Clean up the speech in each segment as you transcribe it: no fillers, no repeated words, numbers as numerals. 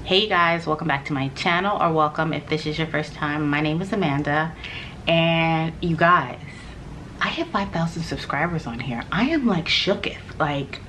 Hey you guys, welcome back to my channel, or welcome if this is your first time. My name is Amanda, and you guys, I hit 5,000 subscribers on here. I am like shooketh. Like,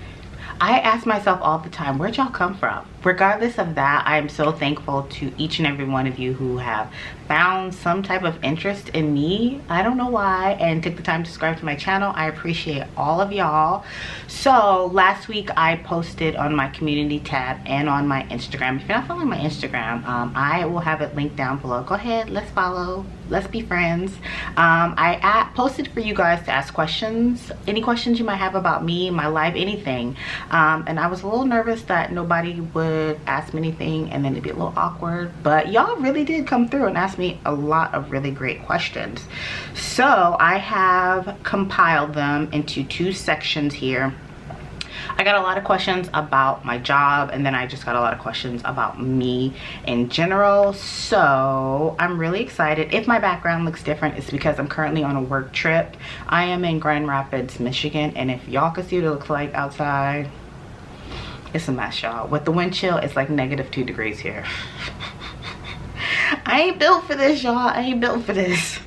I ask myself all the time, where'd y'all come from? Regardless of that, I am so thankful to each and every one of you who have found some type of interest in me. I don't know why, and took the time to subscribe to my channel. I appreciate all of y'all. So last week I posted on my community tab and on my Instagram. If you're not following my Instagram, I will have it linked down below. Go ahead, let's follow, let's be friends. I posted for you guys to ask questions, any questions you might have about me, my life, anything. And I was a little nervous that nobody would ask me anything and then it'd be a little awkward, but y'all really did come through and ask me a lot of really great questions. So I have compiled them into two sections here. I got a lot of questions about my job, and then I just got a lot of questions about me in general. So I'm really excited. If my background looks different, it's because I'm currently on a work trip. I am in Grand Rapids, Michigan, and if y'all could see what it looks like outside, it's a mess, y'all. With the wind chill, it's like -2 degrees here. I ain't built for this, y'all. I ain't built for this.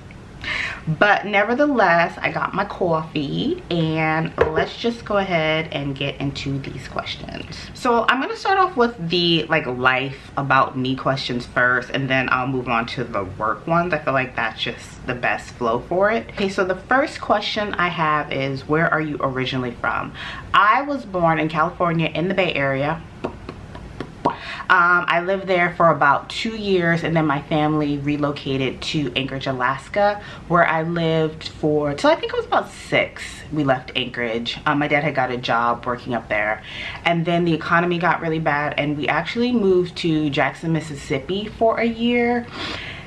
But nevertheless, I got my coffee, and let's just go ahead and get into these questions. So I'm gonna start off with the life about me questions first, and then I'll move on to the work ones. I feel like that's just the best flow for it. Okay, so the first question I have is, where are you originally from? I was born in California in the Bay Area. I lived there for about 2 years, and then my family relocated to Anchorage, Alaska, where I lived for till I think it was about 6. We left Anchorage. My dad had got a job working up there, and then the economy got really bad, and we actually moved to Jackson, Mississippi for a year.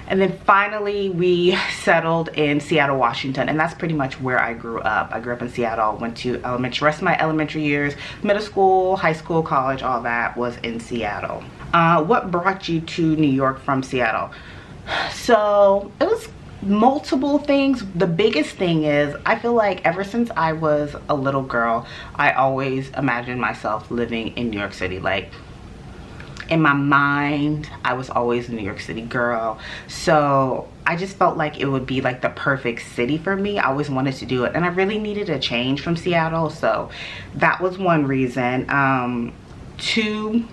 And then finally we settled in Seattle, Washington, and that's pretty much where I grew up. I grew up in Seattle, went to rest of my elementary years, middle school, high school, college, all that was in Seattle. What brought you to New York from Seattle? So it was multiple things. The biggest thing is, I feel like ever since I was a little girl, I always imagined myself living in New York City. Like, in my mind, I was always a New York City girl, so I just felt like it would be like the perfect city for me. I always wanted to do it, and I really needed a change from Seattle, so that was one reason. Two,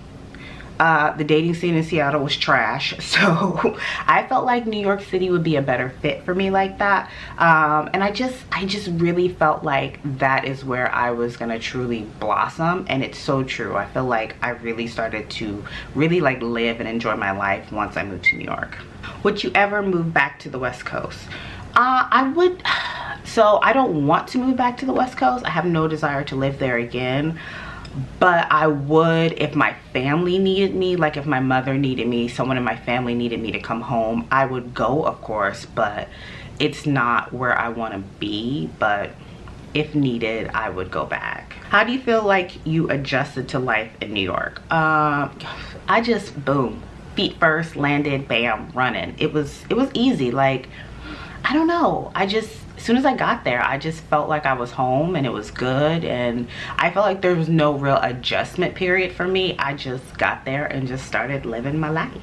the dating scene in Seattle was trash, so I felt like New York City would be a better fit for me like that. And I just really felt like that is where I was gonna truly blossom, and it's so true. I feel like I really started to really live and enjoy my life once I moved to New York. Would you ever move back to the West Coast? I would. So I don't want to move back to the West Coast. I have no desire to live there again. But I would if my family needed me, like if my mother needed me, someone in my family needed me to come home, I would go, of course, but it's not where I want to be. But if needed, I would go back. How do you feel like you adjusted to life in New York? I just, boom, feet first, landed, bam, running. It was easy. Like, I don't know, as soon as I got there, I just felt like I was home, and it was good, and I felt like there was no real adjustment period for me. I just got there and just started living my life.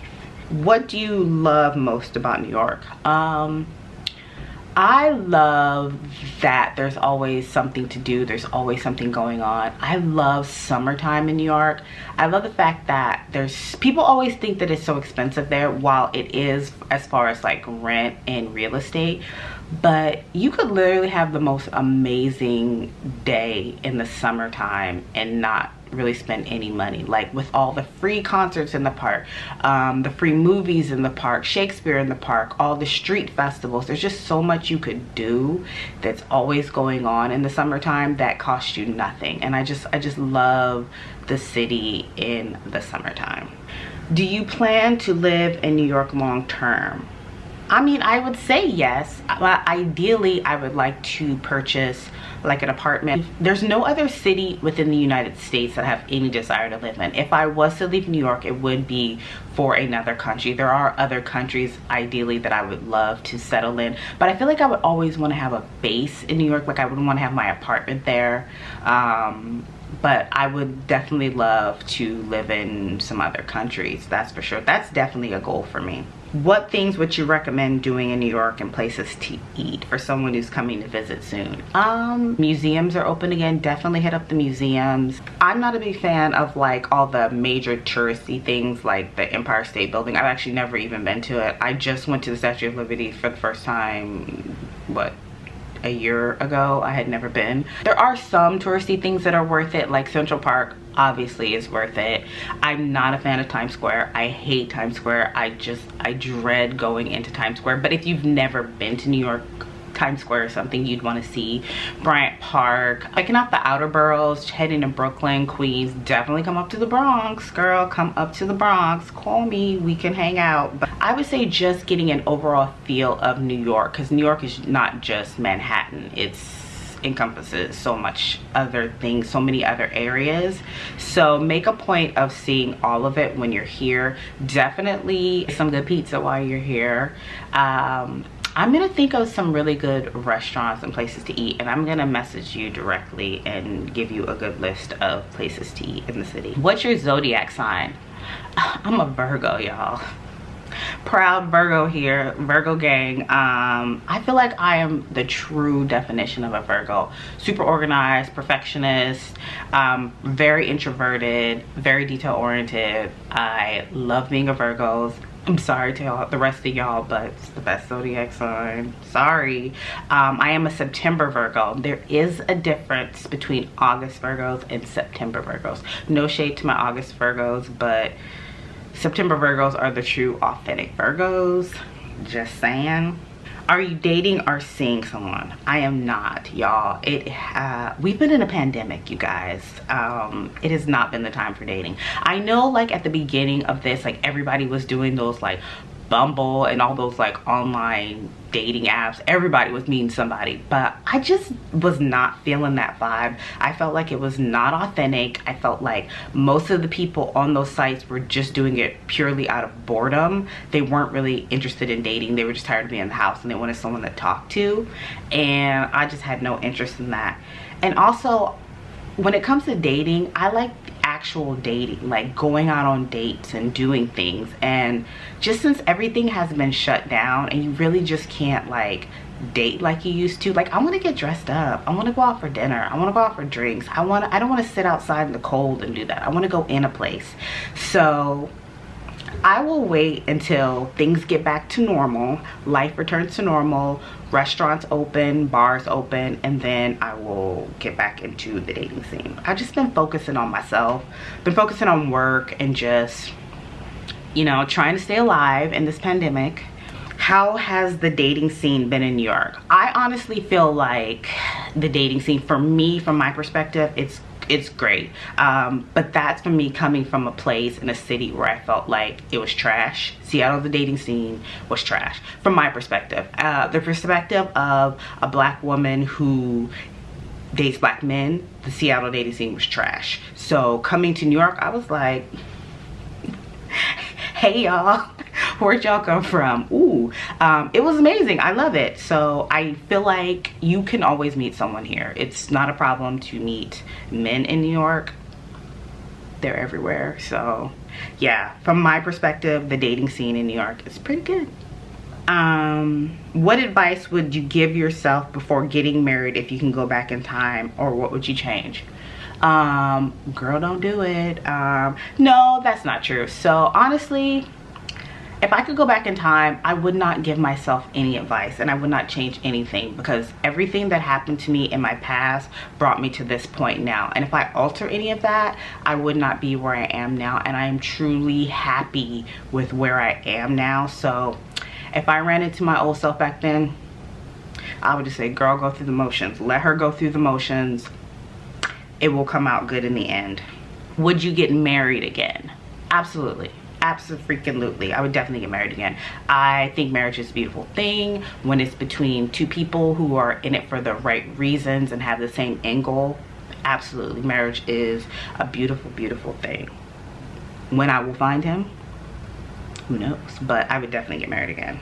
What do you love most about New York? I love that there's always something to do. There's always something going on. I love summertime in New York. I love the fact that people always think that it's so expensive there, while it is as far as like rent and real estate. But you could literally have the most amazing day in the summertime and not really spend any money, like with all the free concerts in the park, the free movies in the park, Shakespeare in the park, all the street festivals. There's just so much you could do that's always going on in the summertime that costs you nothing, and I just love the city in the summertime. Do you plan to live in New York long term? I mean, I would say yes. Ideally, I would like to purchase like an apartment. There's no other city within the United States that I have any desire to live in. If I was to leave New York, it would be for another country. There are other countries ideally that I would love to settle in, but I feel like I would always want to have a base in New York. Like, I would want to have my apartment there. but I would definitely love to live in some other countries, that's for sure. That's definitely a goal for me. What things would you recommend doing in New York and places to eat for someone who's coming to visit soon? Museums are open again. Definitely hit up the museums. I'm not a big fan of like all the major touristy things like the Empire State Building. I've actually never even been to it. I just went to the Statue of Liberty for the first time, what, a year ago. I had never been. There are some touristy things that are worth it, like Central Park obviously is worth it. I'm not a fan of Times Square. I hate Times Square. I dread going into Times Square. But if you've never been to New York, Times Square is something you'd want to see. Bryant Park, checking out the outer boroughs, heading to Brooklyn, Queens. Definitely come up to the Bronx, girl. Come up to the Bronx, call me, we can hang out. But I would say just getting an overall feel of New York, because New York is not just Manhattan. It's encompasses so much other things, so many other areas. So make a point of seeing all of it when you're here. Definitely some good pizza while you're here. I'm gonna think of some really good restaurants and places to eat, and I'm gonna message you directly and give you a good list of places to eat in the city. What's your zodiac sign? I'm a Virgo, y'all. Proud Virgo here, Virgo gang. I feel like I am the true definition of a Virgo. Super organized, perfectionist, very introverted, very detail oriented. I love being a Virgo. I'm sorry to y'all, the rest of y'all, but it's the best zodiac sign. Sorry. I am a September Virgo. There is a difference between August Virgos and September Virgos. No shade to my August Virgos, but September Virgos are the true authentic Virgos. Just saying. Are you dating or seeing someone? I am not, y'all. We've been in a pandemic, you guys. It has not been the time for dating. I know like at the beginning of this, like everybody was doing those like Bumble and all those like online dating apps. Everybody was meeting somebody, but I just was not feeling that vibe. I felt like it was not authentic. I felt like most of the people on those sites were just doing it purely out of boredom. They weren't really interested in dating. They were just tired of being in the house and they wanted someone to talk to, and I just had no interest in that. And also, when it comes to dating, I like actual dating, like going out on dates and doing things. And just since everything has been shut down and you really just can't like date like you used to, like I want to get dressed up, I want to go out for dinner, I want to go out for drinks, I don't want to sit outside in the cold and do that. I want to go in a place. So I will wait until things get back to normal, life returns to normal, restaurants open, bars open, and then I will get back into the dating scene. I've just been focusing on myself, been focusing on work and just, you know, trying to stay alive in this pandemic. How has the dating scene been in New York? I honestly feel like the dating scene, for me, from my perspective, it's great, but that's for me coming from a place in a city where I felt like it was trash. Seattle, the dating scene was trash from my perspective. The perspective of a black woman who dates black men, the Seattle dating scene was trash. So coming to New York, I was like, hey y'all, where'd y'all come from? Ooh, it was amazing. I love it. So I feel like you can always meet someone here. It's not a problem to meet men in New York. They're everywhere. So yeah, from my perspective, the dating scene in New York is pretty good. What advice would you give yourself before getting married if you can go back in time, or what would you change? Girl, don't do it. No, that's not true. So honestly, if I could go back in time, I would not give myself any advice and I would not change anything, because everything that happened to me in my past brought me to this point now. And if I alter any of that, I would not be where I am now. And I am truly happy with where I am now. So if I ran into my old self back then, I would just say, girl, go through the motions. Let her go through the motions. It will come out good in the end. Would you get married again? Absolutely. Absolutely. I would definitely get married again. I think marriage is a beautiful thing when it's between two people who are in it for the right reasons and have the same end goal. Absolutely. Marriage is a beautiful, beautiful thing. When I will find him, who knows? But I would definitely get married again.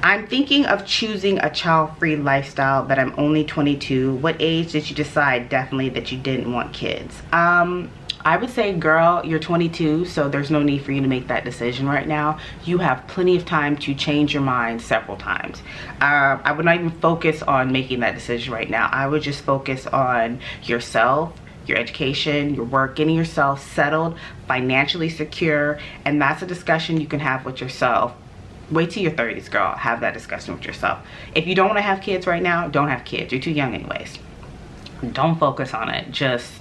I'm thinking of choosing a child-free lifestyle, but I'm only 22. What age did you decide definitely that you didn't want kids? I would say, girl, you're 22, so there's no need for you to make that decision right now. You have plenty of time to change your mind several times. I would not even focus on making that decision right now. I would just focus on yourself, your education, your work, getting yourself settled, financially secure, and that's a discussion you can have with yourself. Wait till your 30s, girl. Have that discussion with yourself. If you don't want to have kids right now, don't have kids. You're too young anyways. Don't focus on it. Just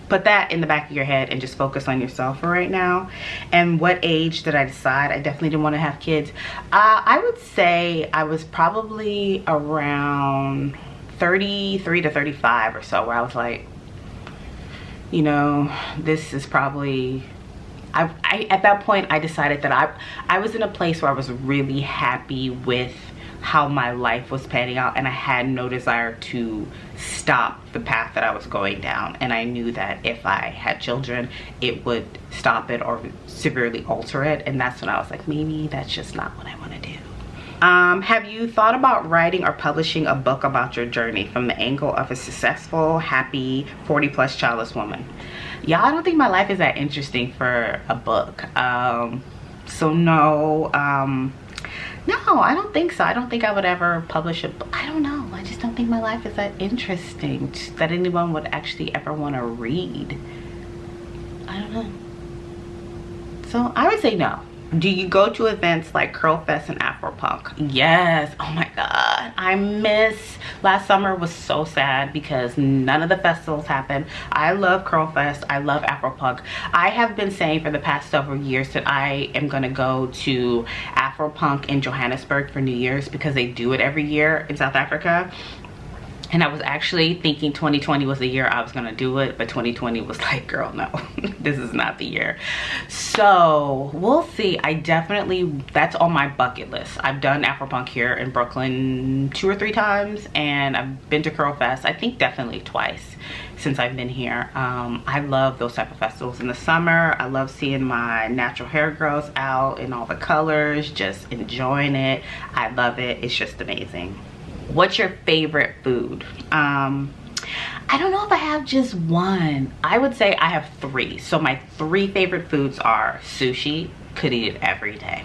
put that in the back of your head and just focus on yourself for right now. And what age did I decide I definitely didn't want to have kids? I would say I was probably around 33 to 35 or so, where I was like, you know, this is probably... at that point I decided that I was in a place where I was really happy with how my life was panning out, and I had no desire to stop the path that I was going down. And I knew that if I had children, it would stop it or severely alter it. And that's when I was like, maybe that's just not what I want to do. Have you thought about writing or publishing a book about your journey from the angle of a successful, happy 40+ childless woman? Yeah, I don't think my life is that interesting for a book. So no, no, I don't think so. I don't think I would ever publish a book. I don't know. I just don't think my life is that interesting that anyone would actually ever want to read. I don't know. So I would say no. Do you go to events like Curl Fest and Afropunk? Yes. Oh my god, I miss last summer. Was so sad because none of the festivals happened. I love Curl Fest, I love Afropunk. I have been saying for the past several years that I am going to go to Afropunk in Johannesburg for New Year's, because they do it every year in South Africa. And I was actually thinking 2020 was the year I was gonna do it, but 2020 was like, girl, no, this is not the year. So we'll see. I definitely, that's on my bucket list. I've done Afropunk here in Brooklyn 2 or 3 times, and I've been to Curl Fest, I think definitely twice since I've been here. I love those type of festivals in the summer. I love seeing my natural hair girls out in all the colors, just enjoying it. I love it. It's just amazing. What's your favorite food? I don't know if I have just one. I would say I have 3. So my 3 favorite foods are sushi. Could eat it every day.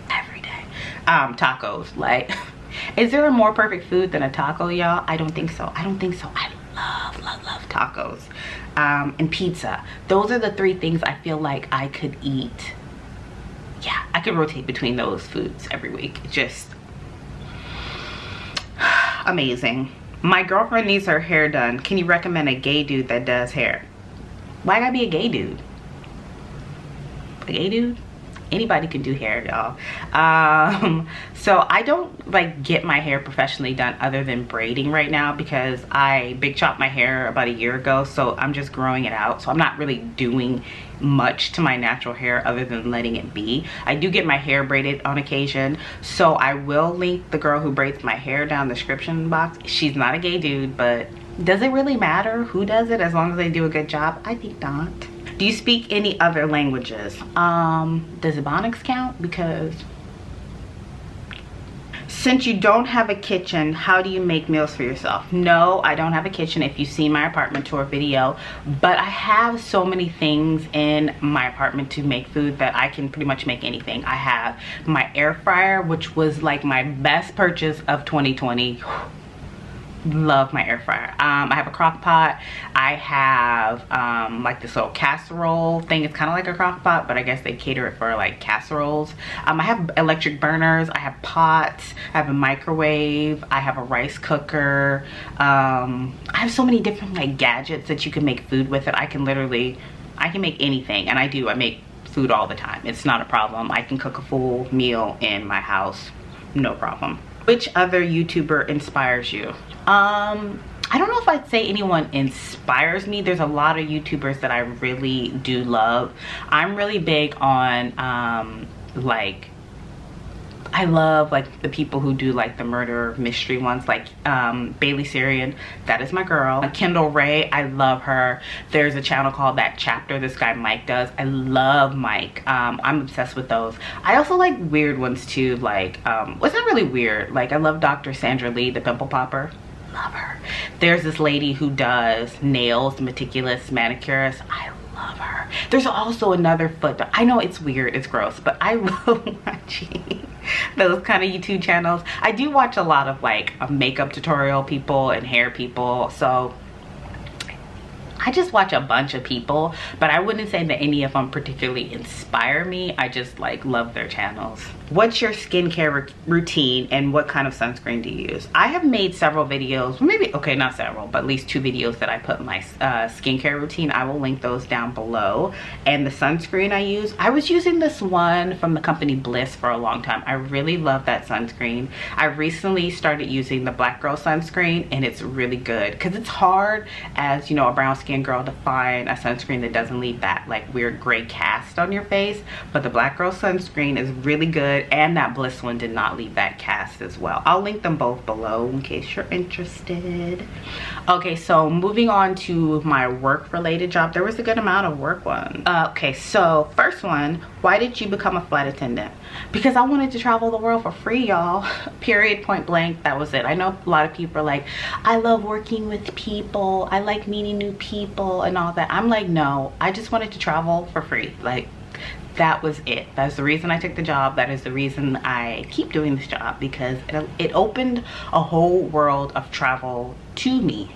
Every day. Tacos. Like, is there a more perfect food than a taco, y'all? I don't think so. I don't think so. I love tacos. And pizza. Those are the 3 things I feel like I could eat. Yeah, I could rotate between those foods every week. Just amazing. My girlfriend needs her hair done. Can you recommend a gay dude that does hair? Why gotta be a gay dude? A gay dude? Anybody can do hair, y'all. So I don't like get my hair professionally done other than braiding right now, because I big chopped my hair about a year ago, so I'm just growing it out. So I'm not really doing much to my natural hair other than letting it be. I do get my hair braided on occasion, so I will link the girl who braids my hair down the description box. She's not a gay dude, but does it really matter who does it as long as they do a good job? I think not. Do you speak any other languages? Does Ebonics count? Because since you don't have a kitchen, how do you make meals for yourself? No, I don't have a kitchen if you've seen my apartment tour video, but I have so many things in my apartment to make food that I can pretty much make anything. I have my air fryer, which was like my best purchase of 2020. Love my air fryer. I have a crock pot. I have like this little casserole thing. It's kind of like a crock pot, but I guess they cater it for like casseroles. I have electric burners. I have pots. I have a microwave. I have a rice cooker. I have so many different like gadgets that you can make food with it. I can make anything, and I do. I make food all the time. It's not a problem. I can cook a full meal in my house, no problem. Which other YouTuber inspires you? I don't know if I'd say anyone inspires me. There's a lot of YouTubers that I really do love. I'm really big on like I love like the people who do like the murder mystery ones, like Bailey Sarian. That is my girl. Kendall Ray, I love her. There's a channel called That Chapter, this guy Mike does. I love Mike. I'm obsessed with those. I also like weird ones too, like what's not really weird, like I love Dr. Sandra Lee, the pimple popper. Love her. There's this lady who does nails, meticulous manicurist. I love her. There's also another foot. I know it's weird, it's gross, but I love watching those kind of YouTube channels. I do watch a lot of like makeup tutorial people and hair people, so I just watch a bunch of people, but I wouldn't say that any of them particularly inspire me. I just like love their channels. What's your skincare routine and what kind of sunscreen do you use? I have made several videos, maybe, okay, not several, but at least 2 videos that I put my skincare routine. I will link those down below. And the sunscreen I use, I was using this one from the company Bliss for a long time. I really love that sunscreen. I recently started using the Blackgirl Sunscreen, and it's really good because it's hard as, you know, a brown skin girl to find a sunscreen that doesn't leave that like weird gray cast on your face, but the Blackgirl Sunscreen is really good, and that Bliss one did not leave that cast as well. I'll link them both below in case you're interested. Okay, so moving on to my work related job. There was a good amount of work one. Okay, so first one, why did you become a flight attendant? Because I wanted to travel the world for free, y'all. Period, point blank. That was it. I know a lot of people are like, I love working with people, I like meeting new people and all that. I'm like, no, I just wanted to travel for free. Like, that was it. That's the reason I took the job. That is the reason I keep doing this job, because it opened a whole world of travel to me.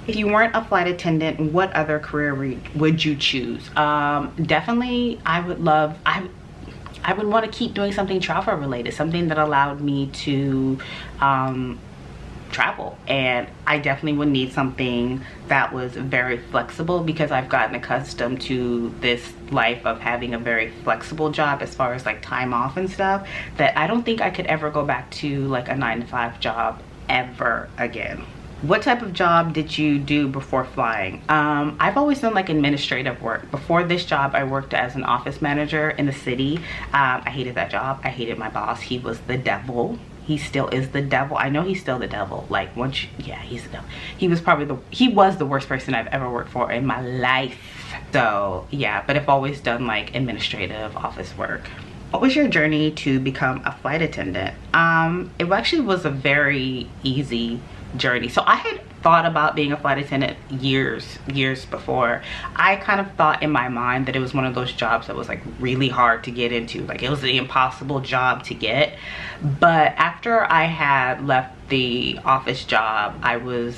If you weren't a flight attendant, what other career would you choose? Definitely, I would want to keep doing something travel related, something that allowed me to travel. And I definitely would need something that was very flexible, because I've gotten accustomed to this life of having a very flexible job as far as like time off and stuff, that I don't think I could ever go back to like a 9-to-5 job ever again. What type of job did you do before flying? I've always done like administrative work. Before this job, I worked as an office manager in the city. I hated that job. I hated my boss. He was the devil. He still is the devil. I know he's still the devil. Like yeah, he's the devil. He was the worst person I've ever worked for in my life. So yeah, but I've always done like administrative office work. What was your journey to become a flight attendant? It actually was a very easy journey. So I had thought about being a flight attendant years before. I kind of thought in my mind that it was one of those jobs that was like really hard to get into, like it was the impossible job to get. But after I had left the office job, I was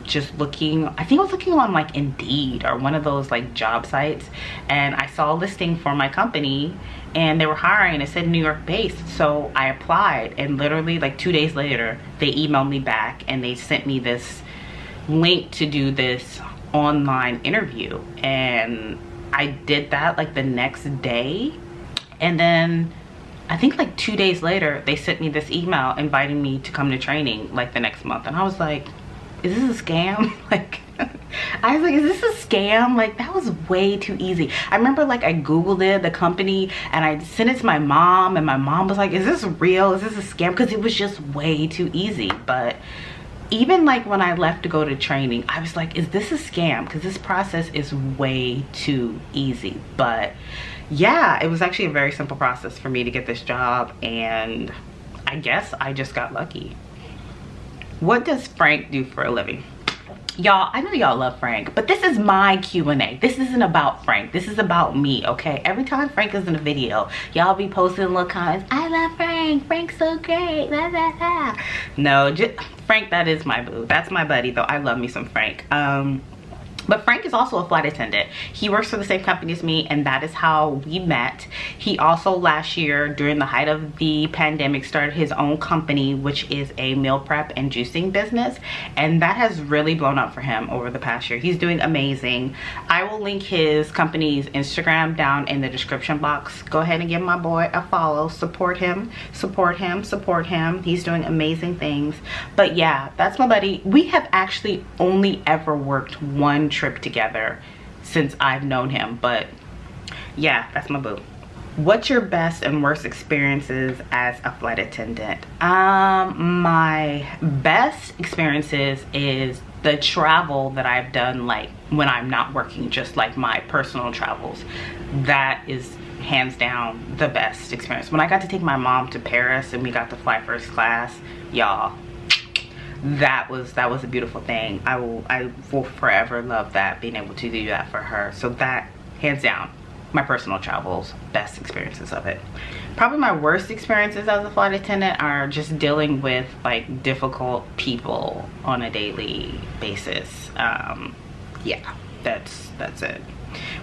just looking, I think I was looking on like Indeed or one of those like job sites, and I saw a listing for my company and they were hiring, and it said New York based. So I applied, and literally like 2 days later they emailed me back and they sent me this link to do this online interview, and I did that like the next day. And then I think like 2 days later they sent me this email inviting me to come to training like the next month, and I was like, is this a scam? Like I was like, is this a scam? Like, that was way too easy. I remember like I googled it, the company, and I sent it to my mom, and my mom was like, is this real? Is this a scam? Because it was just way too easy. But even like when I left to go to training, I was like, is this a scam? Because this process is way too easy. But yeah, it was actually a very simple process for me to get this job, and I guess I just got lucky. What does Frank do for a living? Y'all, I know y'all love Frank, but this is my Q&A. This isn't about Frank. This is about me, okay? Every time Frank is in a video, y'all be posting little comments, I love Frank. Frank's so great. Blah, blah, blah. No, just, Frank, that is my boo. That's my buddy, though. I love me some Frank. But Frank is also a flight attendant. He works for the same company as me, and that is how we met. He also last year, during the height of the pandemic, started his own company, which is a meal prep and juicing business. And that has really blown up for him over the past year. He's doing amazing. I will link his company's Instagram down in the description box. Go ahead and give my boy a follow. Support him, support him, support him. He's doing amazing things. But yeah, that's my buddy. We have actually only ever worked one trip together since I've known him, but yeah, that's my boo. What's your best and worst experiences as a flight attendant? My best experiences is the travel that I've done, like when I'm not working, just like my personal travels. That is hands down the best experience. When I got to take my mom to Paris and we got to fly first class, y'all, that was a beautiful thing. I will forever love that, being able to do that for her. So that, hands down, my personal travels, best experiences of it. Probably my worst experiences as a flight attendant are just dealing with like difficult people on a daily basis. Yeah, that's it.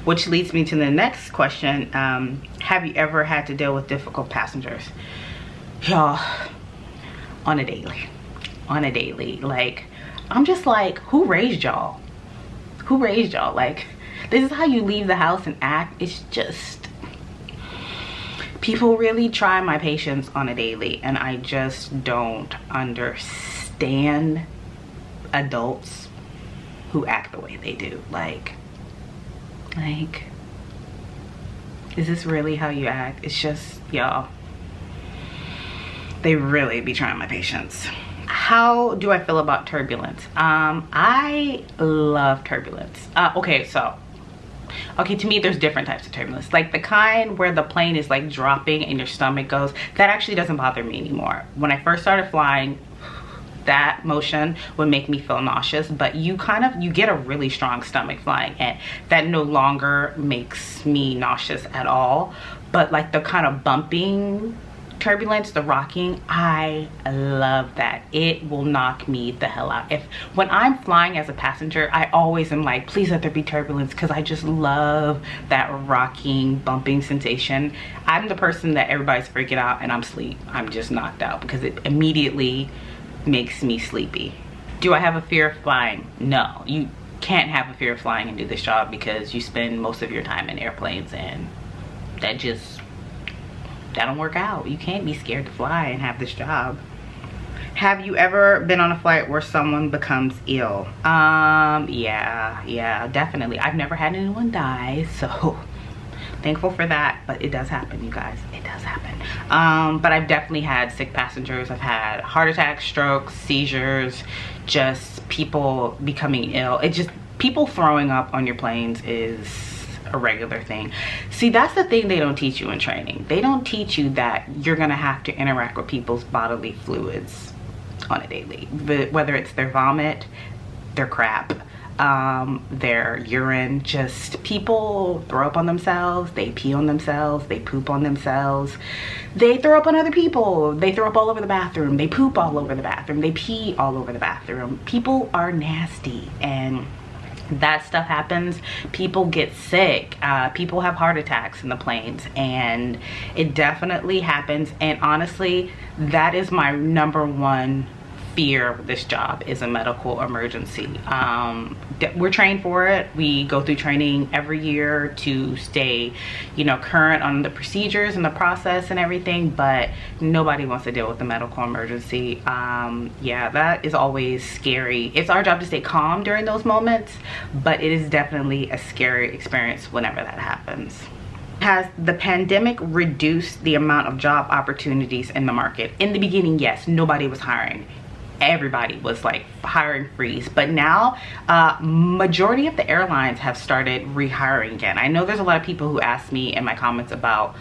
Which leads me to the next question. Have you ever had to deal with difficult passengers? Y'all, on a daily. Like, I'm just like, who raised y'all? Like, this is how you leave the house and act. It's just, people really try my patience on a daily, and I just don't understand adults who act the way they do. Like, is this really how you act? It's just, y'all, they really be trying my patience. How do I feel about turbulence? I love turbulence. Okay, to me, there's different types of turbulence. Like the kind where the plane is like dropping and your stomach goes, that actually doesn't bother me anymore. When I first started flying, that motion would make me feel nauseous, but you get a really strong stomach flying, and that no longer makes me nauseous at all. But like the kind of bumping turbulence, the rocking, I love that. It will knock me the hell out. When I'm flying as a passenger, I always am like, please let there be turbulence, because I just love that rocking, bumping sensation. I'm the person that everybody's freaking out and I'm asleep. I'm just knocked out because it immediately makes me sleepy. Do I have a fear of flying? No, you can't have a fear of flying and do this job, because you spend most of your time in airplanes, and that don't work out. You can't be scared to fly and have this job. Have you ever been on a flight where someone becomes ill? Yeah, definitely. I've never had anyone die, so thankful for that, but it does happen, you guys. It does happen. But I've definitely had sick passengers. I've had heart attacks, strokes, seizures, just people becoming ill. People throwing up on your planes is a regular thing. See, that's the thing they don't teach you in training. They don't teach you that you're gonna have to interact with people's bodily fluids on a daily, whether it's their vomit, their crap, their urine. Just people throw up on themselves, they pee on themselves, they poop on themselves, they throw up on other people, they throw up all over the bathroom, they poop all over the bathroom, they pee all over the bathroom. People are nasty, and that stuff happens. People get sick, people have heart attacks in the planes, and it definitely happens. And honestly, that is my number one fear with this job, is a medical emergency. We're trained for it. We go through training every year to stay, current on the procedures and the process and everything, but nobody wants to deal with the medical emergency. Yeah, that is always scary. It's our job to stay calm during those moments, but it is definitely a scary experience whenever that happens. Has the pandemic reduced the amount of job opportunities in the market? In the beginning, yes, nobody was hiring. Everybody was like hiring freeze, but now majority of the airlines have started rehiring again. I know there's a lot of people who ask me in my comments about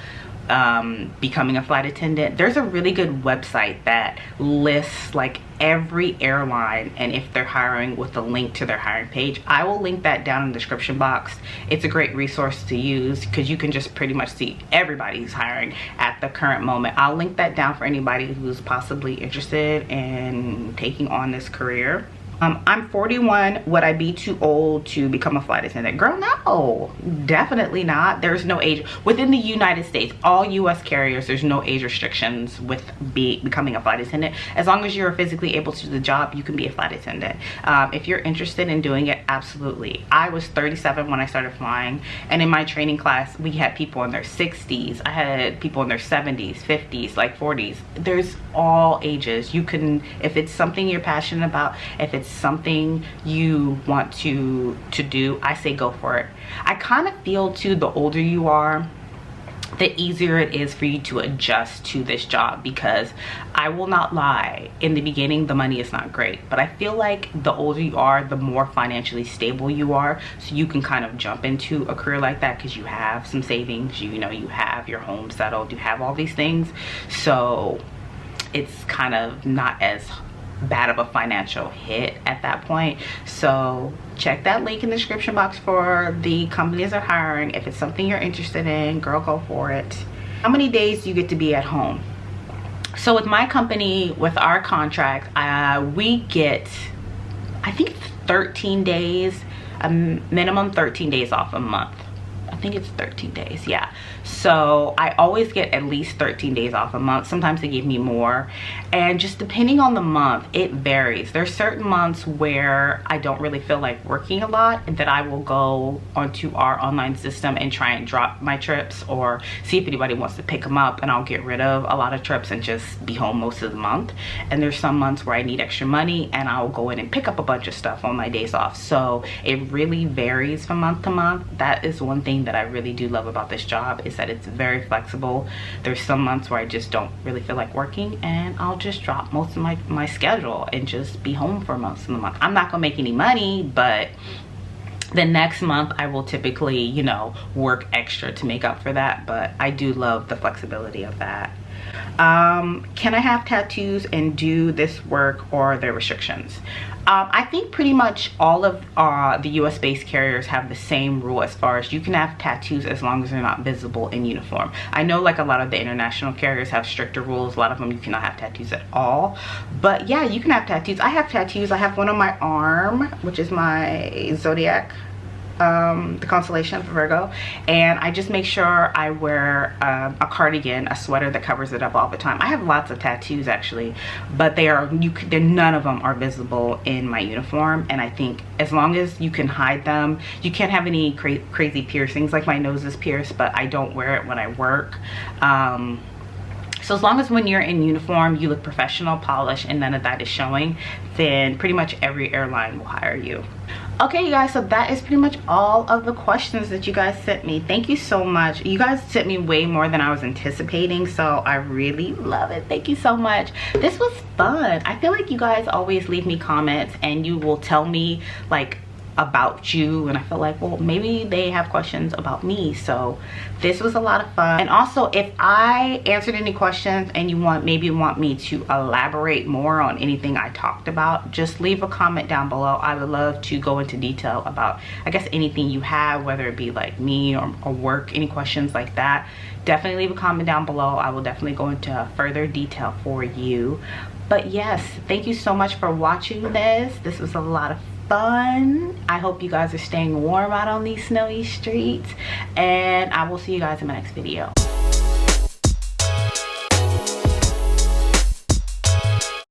becoming a flight attendant. There's a really good website that lists like every airline and if they're hiring, with a link to their hiring page. I will link that down in the description box. It's a great resource to use, because you can just pretty much see everybody who's hiring at the current moment. I'll link that down for anybody who's possibly interested in taking on this career. I'm 41. Would I be too old to become a flight attendant? Girl, no, definitely not. There's no age within the United States. All US carriers, there's no age restrictions with becoming a flight attendant. As long as you're physically able to do the job, you can be a flight attendant. If you're interested in doing it, absolutely. I was 37 when I started flying, and in my training class, we had people in their 60s. I had people in their 70s, 50s, like 40s. There's all ages. You can, if it's something you're passionate about, if it's something you want to do, I say go for it. I kind of feel too, the older you are, the easier it is for you to adjust to this job. Because I will not lie, in the beginning the money is not great, but I feel like the older you are, the more financially stable you are, so you can kind of jump into a career like that because you have some savings, you know, you have your home settled, you have all these things, so it's kind of not as bad of a financial hit at that point. So check that link in the description box for the companies that are hiring. If it's something you're interested in, girl, go for it. How many days do you get to be at home? So with my company, with our contract, we get, I think it's 13 days, a minimum 13 days off a month. I think it's 13 days, yeah. So I always get at least 13 days off a month. Sometimes they give me more, and just depending on the month, it varies. There's certain months where I don't really feel like working a lot, and that I will go onto our online system and try and drop my trips or see if anybody wants to pick them up, and I'll get rid of a lot of trips and just be home most of the month. And there's some months where I need extra money and I'll go in and pick up a bunch of stuff on my days off. So it really varies from month to month. That is one thing that I really do love about this job, is that it's very flexible. There's some months where I just don't really feel like working, and I'll just drop most of my schedule and just be home for most of the month. I'm not gonna make any money, but the next month I will typically, you know, work extra to make up for that. But I do love the flexibility of that. Can I have tattoos and do this work, or are there restrictions? I think pretty much all of the US based carriers have the same rule as far as you can have tattoos as long as they're not visible in uniform. I know like a lot of the international carriers have stricter rules. A lot of them you cannot have tattoos at all, but yeah, you can have tattoos. I have tattoos. I have one on my arm, which is my zodiac, the constellation for Virgo, and I just make sure I wear a cardigan, a sweater that covers it up all the time. I have lots of tattoos actually, but none of them are visible in my uniform, and I think as long as you can hide them, you can't have any crazy piercings. Like my nose is pierced, but I don't wear it when I work. So as long as when you're in uniform you look professional, polished, and none of that is showing, then pretty much every airline will hire you. Okay, you guys, so that is pretty much all of the questions that you guys sent me. Thank you so much. You guys sent me way more than I was anticipating, so I really love it. Thank you so much. This was fun. I feel like you guys always leave me comments and you will tell me like about you, and I feel like, well, maybe they have questions about me. So this was a lot of fun. And also, if I answered any questions and you maybe want me to elaborate more on anything I talked about, just leave a comment down below. I would love to go into detail about, I guess, anything you have, whether it be like me or work, any questions like that. Definitely leave a comment down below. I will definitely go into further detail for you. But yes, thank you so much for watching this. This was a lot of fun. I hope you guys are staying warm out on these snowy streets, and I will see you guys in my next video.